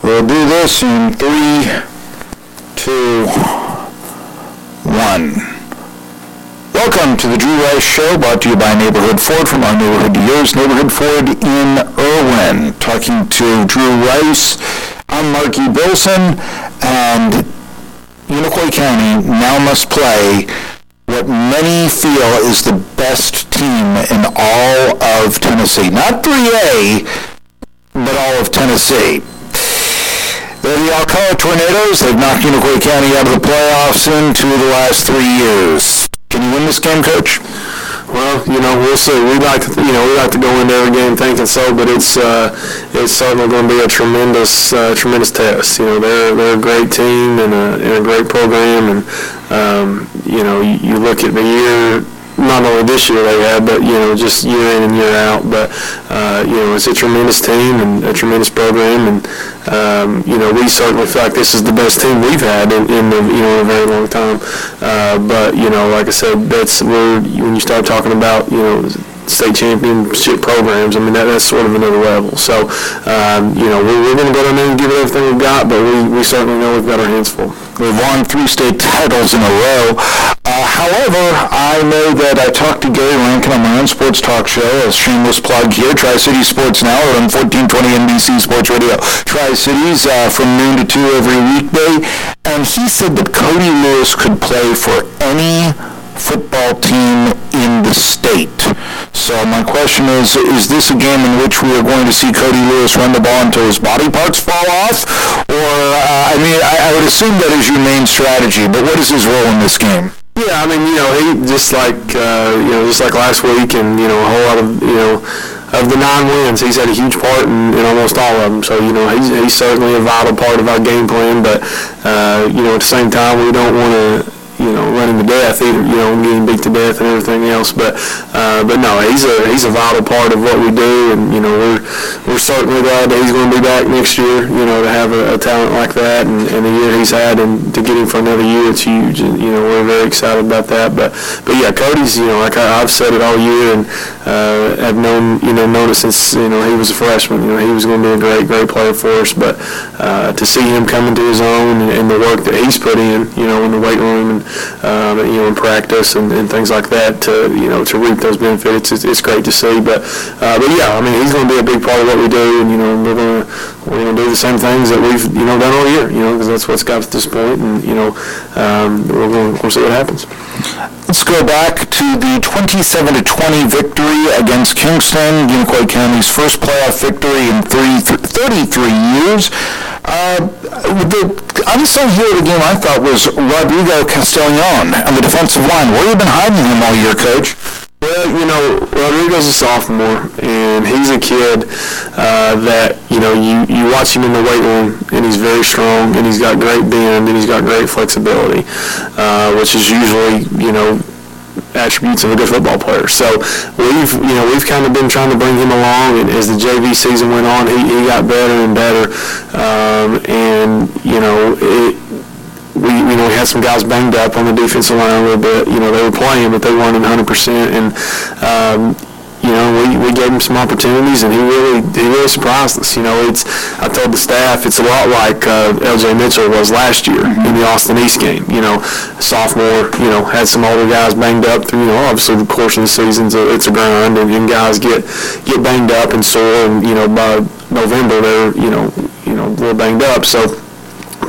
We'll do this in 3, 2, 1. Welcome to the Drew Rice Show, brought to you by Neighborhood Ford, from our neighborhood to yours, Neighborhood Ford in Irwin. Talking to Drew Rice, I'm Marky Billson, and Unicoi County now must play what many feel is the best team in all of Tennessee. Not 3A, but all of Tennessee. They're the Alcoa Tornadoes. They've knocked Unicoi County out of the playoffs in 2 of the last 3 years. Can you win this game, Coach? Well, we'll see. We like to go into every game thinking so, but it's certainly going to be a tremendous test. They're a great team and a great program, and you look at the year. Not only this year they had, but just year in and year out. But it's a tremendous team and a tremendous program, and we certainly feel like this is the best team we've had in a very long time. But like I said, when you start talking about state championship programs, I mean that's sort of another level. So we're going to go down there and give it everything we've got, but we certainly know we've got our hands full. We've won 3 state titles in a row. However, I know that I talked to Gary Rankin on my own sports talk show, a shameless plug here, Tri-Cities Sports Now, on 1420 NBC Sports Radio Tri-Cities from noon to 2 every weekday, and he said that Kody Lewis could play for any football team in the state. So my question is this a game in which we are going to see Kody Lewis run the ball until his body parts fall off? Or, I would assume that is your main strategy, but what is his role in this game? Yeah, he just like last week, and a whole lot of of the 9 wins, he's had a huge part in almost all of them. So he's certainly a vital part of our game plan. But at the same time, we don't want to run him to death either. Getting beat to death and everything else. But no, he's a vital part of what we do, and we're certainly glad that he's going to be back next year. To have a talent like that, and the year he's had, and to get him for another year, it's huge. And we're very excited about that. But yeah, Kody's like I've said it all year, and have known it since he was a freshman. He was going to be a great player for us. But to see him coming to his own, and the work that he's put in, in the weight room, and in practice and things like that, to reap those benefits, it's great to see. But yeah, he's going to be a big part of what we do, and we're going to do the same things that we've done all year, because that's what's got us to this point, and we're going to see what happens. Let's go back to the 27-20 victory against Kingston, Unicoi County's first playoff victory in 33 years. The unsung hero of the game, I thought, was Rodrigo Castellon on the defensive line. Where have you been hiding him all year, Coach? Well, Rodrigo's a sophomore, and he's a kid that, you watch him in the weight room, and he's very strong, and he's got great bend, and he's got great flexibility, which is usually, attributes of a good football player. So we've kind of been trying to bring him along, and as the JV season went on, he got better and better, we had some guys banged up on the defensive line a little bit. They were playing, but they weren't 100%. And we gave him some opportunities, and he really surprised us. I told the staff it's a lot like LJ Mitchell was last year in the Austin East game. Sophomore, had some older guys banged up through. Obviously the course of the season, it's a grind, and guys get banged up and sore, and by November they're a little banged up. So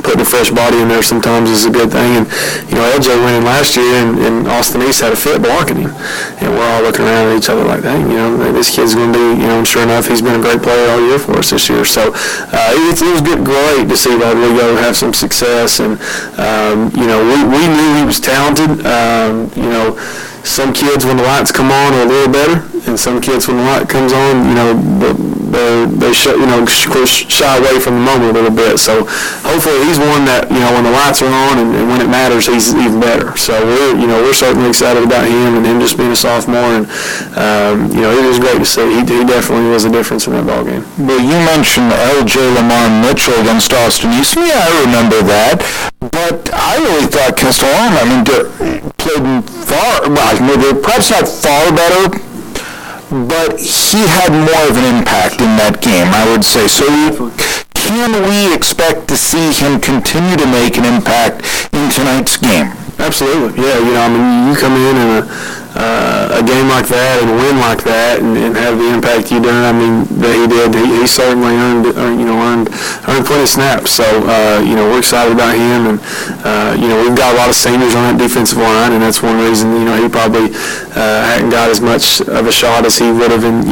putting a fresh body in there sometimes is a good thing. And LJ went in last year, and Austin East had a fit blocking him, and we're all looking around at each other like, dang, this kid's going to be, and sure enough, he's been a great player all year for us this year. So it was great to see Rodrigo have some success, and we knew he was talented. Some kids, when the lights come on, are a little better, and some kids, when the light comes on, they shy away from the moment a little bit. So hopefully he's one that, when the lights are on and when it matters, he's even better. So we're certainly excited about him, and him just being a sophomore, and it was great to see. He definitely was a difference in that ball game. Well, you mentioned L.J. Lamar Mitchell against Austin East. Yeah, I remember that. But I really thought Castellon, played perhaps not far better, but he had more of an impact in that game, I would say. So can we expect to see him continue to make an impact in tonight's game? Absolutely, yeah. I mean, you come in a game like that and win like that, and have the impact you done. I mean, that he did. He certainly earned plenty of snaps. So we're excited about him, and we've got a lot of seniors on that defensive line, and that's one reason he probably hadn't got as much of a shot as he would have in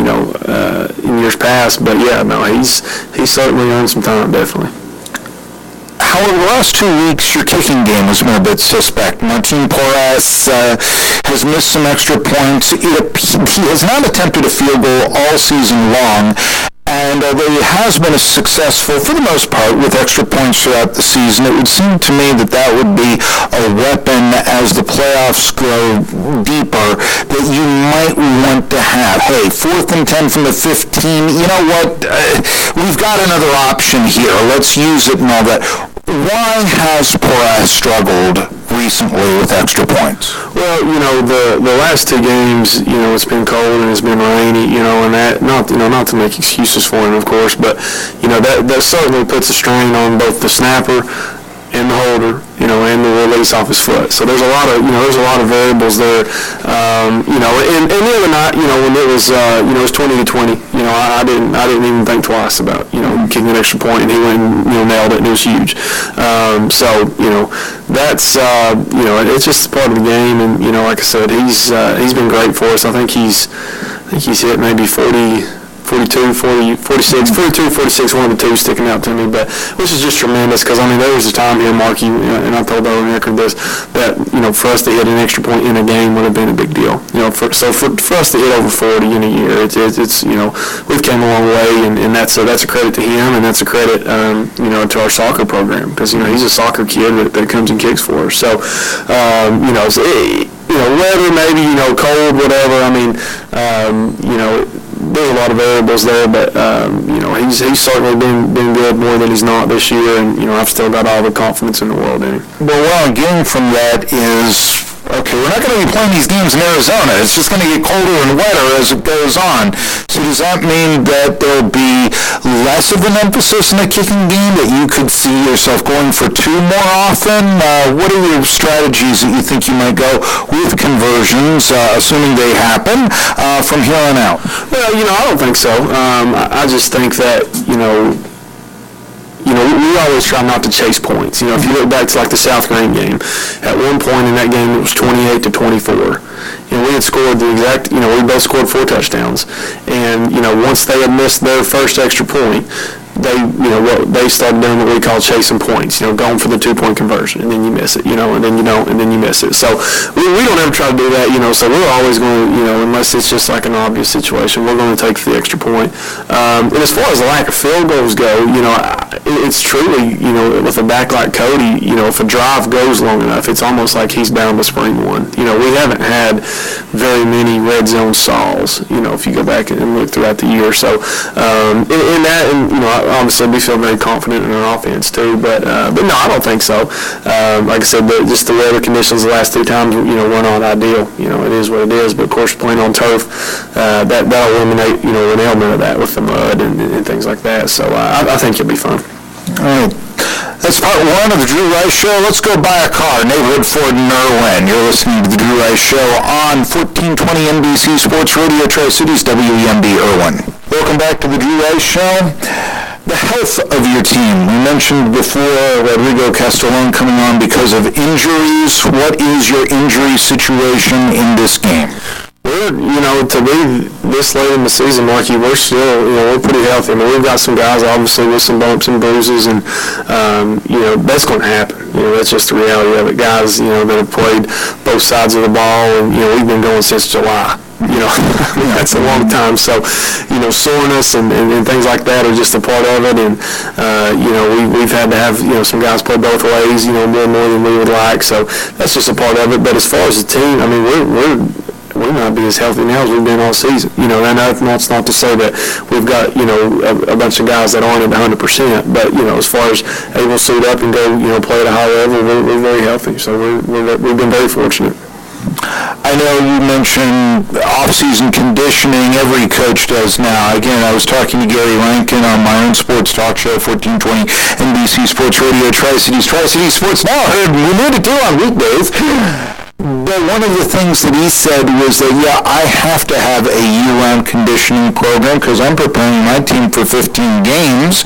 years past. But yeah, no, he's certainly earned some time, definitely. However, the last 2 weeks, your kicking game has been a bit suspect. Martin Porras has missed some extra points. He has not attempted a field goal all season long, and although he has been successful, for the most part, with extra points throughout the season, it would seem to me that would be a weapon as the playoffs grow deeper that you might want to have. Hey, 4th and 10 from the 15, you know what? We've got another option here. Let's use it and all that. Why has Porras struggled recently with extra points? Well, the last 2 games, it's been cold and it's been rainy, and that not to make excuses for him, of course, but that certainly puts a strain on both the snapper and the holder, and the release off his foot. So there's a lot of variables there. And the other night, when it was it was 20-20, I didn't even think twice about kicking an extra point, and he went and nailed it, and it was huge. That's it's just part of the game, and like I said, he's been great for us. I think he's hit maybe 42, 46, one of the two sticking out to me, but which is just tremendous because, there was a time here, Marky, and I told our record this, that, for us to hit an extra point in a game would have been a big deal. For us to hit over 40 in a year, it's we've came a long way, and that's a credit to him, and that's a credit, to our soccer program because, he's a soccer kid that comes and kicks for us. So, weather maybe, cold, whatever, there's a lot of variables there, but he's certainly been good more than he's not this year, and I've still got all the confidence in the world in him. Well, what I'm getting from that is, okay, we're not going to be playing these games in Arizona. It's just going to get colder and wetter as it goes on. So does that mean that there'll be less of an emphasis in the kicking game, that you could see yourself going for 2 more often? What are your strategies that you think you might go with conversions, assuming they happen, from here on out? Well, I don't think so. I just think that, we always try not to chase points. If you look back to the South Green game, at one point in that game it was 28-24. We had scored the exact, we both scored 4 touchdowns. And, once they had missed their first extra point, they started doing what we call chasing points, going for the 2-point conversion, and then you miss it, and then you don't, and then you miss it. So we don't ever try to do that, so we're always going to, unless it's just like an obvious situation, we're going to take the extra point. And as far as the lack of field goals go, it's truly, with a back like Kody, if a drive goes long enough, it's almost like he's bound to spring one. We haven't had very many red zone saws, if you go back and look throughout the year. So in that, and, obviously we feel very confident in our offense too, but no, I don't think so. Like I said, just the weather conditions the last 2 times, were not ideal. It is what it is, but of course playing on turf, that'll eliminate, an element of that with the mud and things like that. So I think it'll be fun. All right. That's part 1 of the Drew Rice Show. Let's go buy a car. Neighborhood Ford in Irwin. You're listening to the Drew Rice Show on 1420 NBC Sports Radio Tri-Cities, WEMB Irwin. Welcome back to the Drew Rice Show. The health of your team. We mentioned before Rodrigo Castellon coming on because of injuries. What is your injury situation in this game? We're, to be this late in the season, Marky, we're still, we're pretty healthy. We've got some guys, obviously, with some bumps and bruises, and, that's going to happen. That's just the reality of it. Guys, that have played both sides of the ball, and, we've been going since July. That's a long time. So, soreness and things like that are just a part of it. And, we've had to have, some guys play both ways, more than we would like. So that's just a part of it. But as far as the team, we might be as healthy now as we've been all season. And that's not to say that we've got, a bunch of guys that aren't at 100%. But, as far as able to suit up and go, play at a high level, we're very healthy. So we've been very fortunate. I I know you mentioned off-season conditioning. Every coach does now. Again, I was talking to Gary Rankin on my own sports talk show, 1420 NBC Sports Radio Tri-Cities. Tri-Cities Sports Now, heard we need to do on weekdays. But one of the things that he said was that, I have to have a year-round conditioning program because I'm preparing my team for 15 games.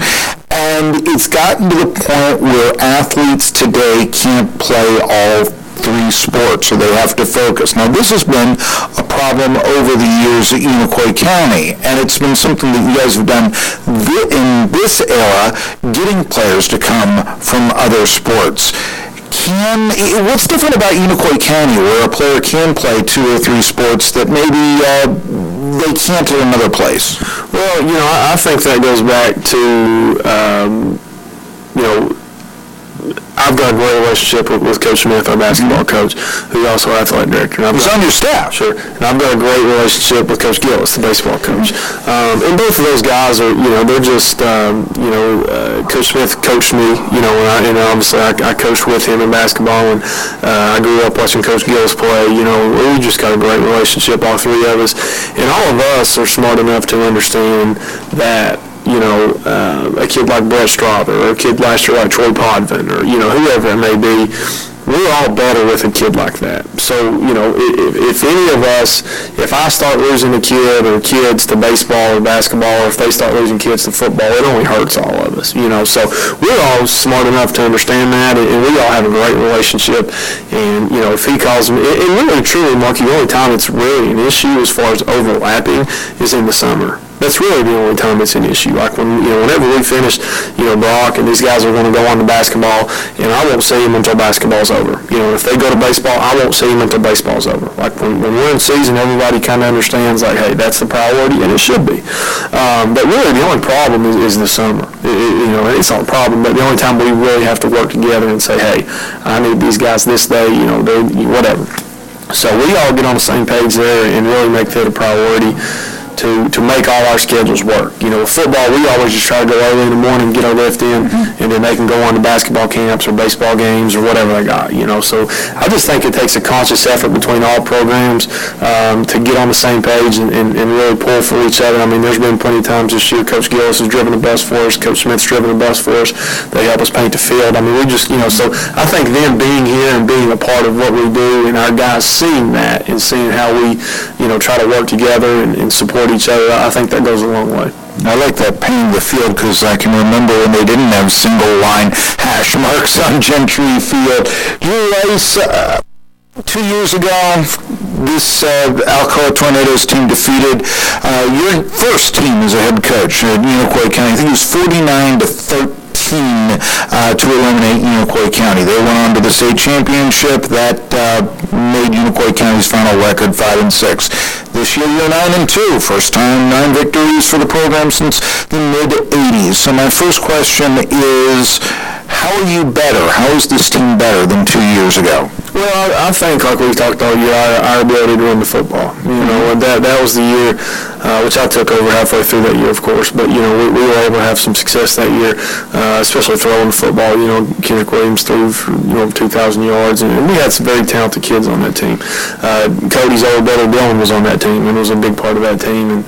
And it's gotten to the point where athletes today can't play all three sports, so they have to focus. Now, this has been a problem over the years at Unicoi County, and it's been something that you guys have done in this era, getting players to come from other sports. What's different about Unicoi County, where a player can play 2 or 3 sports that maybe they can't at another place? Well, I think that goes back to, I've got a great relationship with Coach Smith, our basketball coach, who's also our athletic director. He's on your staff. Sure. And I've got a great relationship with Coach Gillis, the baseball coach. And both of those guys are, they're just, Coach Smith coached me, and obviously I coached with him in basketball, and I grew up watching Coach Gillis play. We just got a great relationship, all three of us. And all of us are smart enough to understand that, a kid like Brett Strother or a kid last year like Troy Podvin or, whoever it may be, we're all better with a kid like that. So, if any of us, if I start losing a kid or kids to baseball or basketball, or if they start losing kids to football, it only hurts all of us, So we're all smart enough to understand that, and we all have a great relationship. And, if he calls me, and really, truly, Marky, the only time it's really an issue as far as overlapping is in the summer. That's really the only time it's an issue. Like whenever we finish, Brock and these guys are going to go on to basketball, and I won't see them until basketball's over. If they go to baseball, I won't see them until baseball's over. Like when we're in season, everybody kind of understands, like, hey, that's the priority, and it should be. But really, the only problem is the summer. It's not a problem, but the only time we really have to work together and say, hey, I need these guys this day, whatever. So we all get on the same page there and really make that a priority to make all our schedules work. With football, we always just try to go early in the morning, get our lift in, and then they can go on to basketball camps or baseball games or whatever they got, So I just think it takes a conscious effort between all programs to get on the same page and really pull for each other. I mean, there's been plenty of times this year Coach Gillis has driven a bus for us, Coach Smith's driven a bus for us. They help us paint the field. I mean, we just, so I think them being here and being a part of what we do and our guys seeing that and seeing how we, try to work together and support each other, I think that goes a long way. I like that painting the field because I can remember when they didn't have single line hash marks on Gentry Field. Drew Rice, 2 years ago, this Alcoa Tornadoes team defeated your first team as a head coach at Unicoi County. I think it was 49-13 to eliminate Unicoi County. They went on to the state championship. That made Unicoi County's final record 5-6. This year, you're 9-2. First time 9 victories for the program since the mid-'80s. So my first question is, how are you better? How is this team better than 2 years ago? Well, I think, like we talked all year, our ability to run the football. And that was the year, which I took over halfway through that year, of course. But, we were able to have some success that year, especially throwing the football. Kendrick Williams threw for, 2,000 yards. And we had some very talented kids on that team. Kody's older brother, Billson, was on that team and was a big part of that team. And,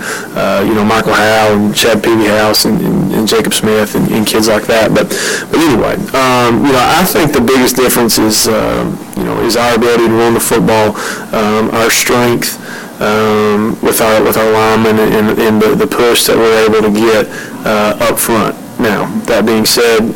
Michael Howe and Chad Peavy-House and Jacob Smith and kids like that. But anyway, I think the biggest difference is, is our ability to run the football, our strength with our linemen, and the push that we're able to get up front. Now, that being said,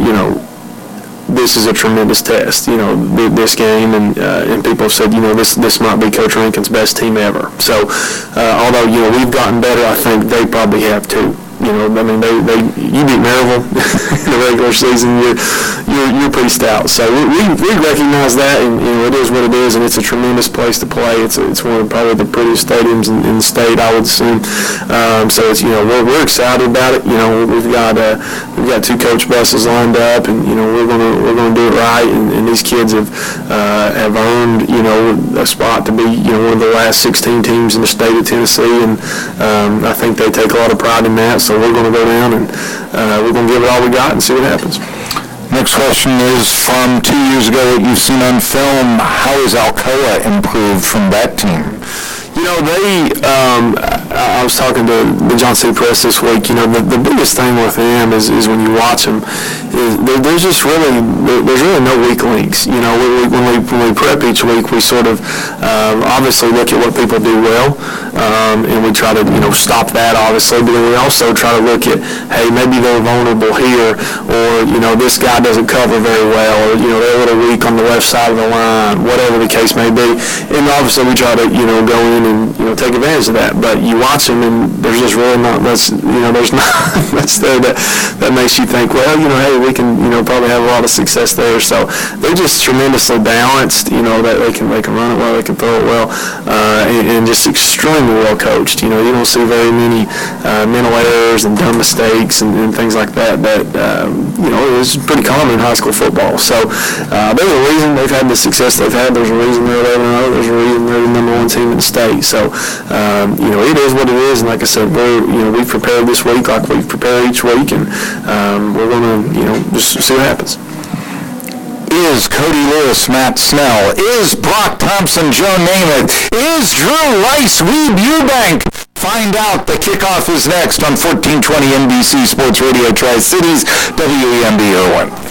this is a tremendous test, this game, and people have said, this might be Coach Rankin's best team ever. So, although, we've gotten better, I think they probably have too. You beat Maryville in the regular season, you're pretty stout. So we recognize that, and it is what it is, and it's a tremendous place to play. It's one of probably the prettiest stadiums in the state, I would assume. So it's we're excited about it. We've got 2 coach buses lined up, and we're gonna do it right. And these kids have earned a spot to be one of the last 16 teams in the state of Tennessee, and I think they take a lot of pride in that. So we're going to go down and we're going to give it all we got and see what happens. Next next question is from 2 years ago, what you've seen on film. How has Alcoa improved from that team? You know, I was talking to the John City Press this week. You know, the biggest thing with them is when you watch them, there's really no weak links. You know, when we prep each week, we sort of obviously look at what people do well, and we try to, you know, stop that, obviously, but then we also try to look at, hey, maybe they're vulnerable here, or, you know, this guy doesn't cover very well, or, you know, they're a little weak on the left side of the line, whatever the case may be. And obviously we try to, you know, go in and, you know, take advantage of that. But you watch them and there's just really not much, you know, there's not much there that makes you think, well, you know, hey, we can, you know, probably have a lot of success there. So they're just tremendously balanced, you know, that they can run it well, they can throw it well, and just extremely well coached. You know, you don't see very many mental errors and dumb mistakes and things like that you know, is pretty common in high school football. So there's a reason they've had the success they've had. There's a reason they're 11-0. There's a reason they're the number one team in the state. So, you know, it is what it is. And like I said, we've prepared this week like we've prepared each week, and we're going to, you know, just see what happens. Is Kody Lewis Matt Snell? Is Brock Thompson Joe Namath? Is Drew Rice Weeb Eubank? Find out. The kickoff is next on 1420 NBC Sports Radio Tri-Cities, WEMB Irwin.